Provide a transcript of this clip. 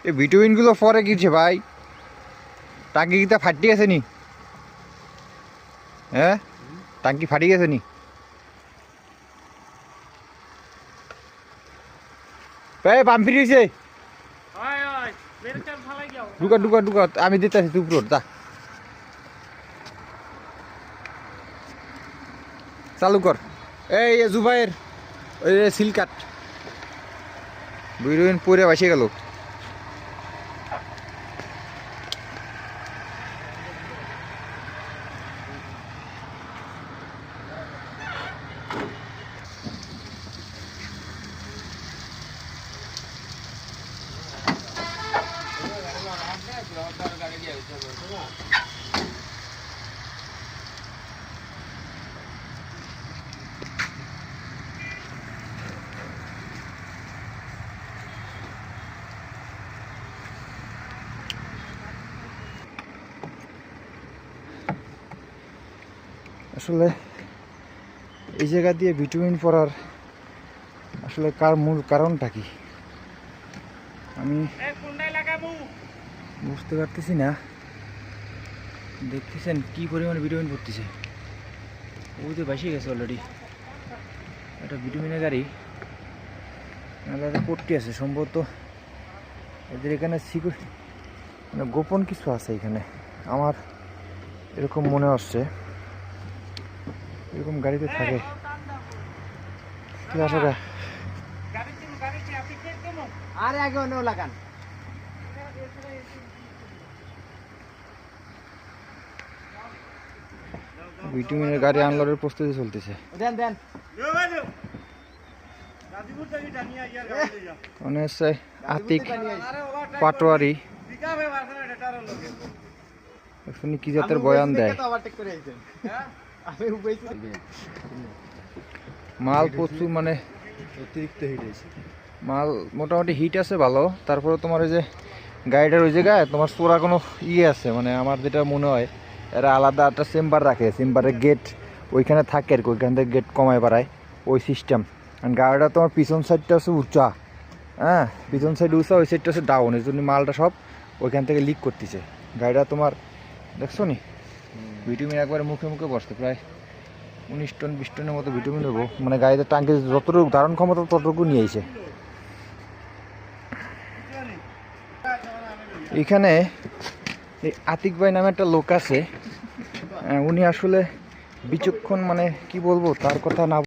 এই ভিটামিনগুলো পরে কিছে ভাই, টাঙ্কি কিতা ফাটি গেছে নি? হ্যাঁ, টাঙ্কি ফাটি গেছে নি? পাম্প ফিরিয়েছে, ঢুকা ঢুকা ঢুকা, আমি দিতেছি তুই উপর তা চালু কর। এই জুবাইয়ের ওই সিল কাট, ভিটামিন পরে বাসে গেল। আসলে এই জায়গা দিয়ে ভিটামিন পড়ার আসলে মূল কারণটা কি আমি বুঝতে পারতেছি না। দেখতেছেন কি পরিমাণে ভিটামিন পড়তেছে, ওই তো বাসিয়ে গেছে অলরেডি। একটা ভিটামিনের গাড়ি পড়তে আছে সম্ভবত, এদের এখানে মানে গোপন কিছু আছে এখানে, আমার এরকম মনে হচ্ছে। এরকম গাড়িতে থাকে আরে আগে অন্য লাগান। ভিটামিনের গাড়ি আনলোডের প্রস্তুতি চলতেছে। দেন দেন মানে হচ্ছে আতিক পাটোয়ারি, শুনি কি জাতের বয়ান দেয়। মাল প্রচুর, মানে অতিরিক্ত হিট হয়েছে মাল, মোটামুটি হিট আছে ভালো। তারপরে তোমার ওই যে গাড়িটার ওই জায়গায় তোমার চোরা কোনো ইয়ে আছে, মানে আমার যেটা মনে হয় এরা আলাদা একটা চেম্বার রাখে, চেম্বারের গেট ওইখানে থাকে আর কি, ওইখান থেকে গেট কমায় বাড়ায় ওই সিস্টেম। কারণ গাড়িটা তোমার পিছন সাইডটা হচ্ছে উঁচা, হ্যাঁ পিছন সাইড উঁচা, ওই সাইডটা হচ্ছে ডাউন, এই জন্য মালটা সব ওইখান থেকে লিক করতেছে। গাড়িটা তোমার দেখছো নি ভিটামিন একবারে মুখে মুখে বসতে, প্রায় 19 টন 20 টনের মতো ভিটামিন নেবো, মানে গাড়িতে টাঙ্কি যতটুকু ধারণ ক্ষমতা ততটুকু নিয়ে এসে। এখানে এই আতিক ভাই নামে একটা লোক আছে, উনি আসলে বিচক্ষণ, মানে কি বলবো তার কথা না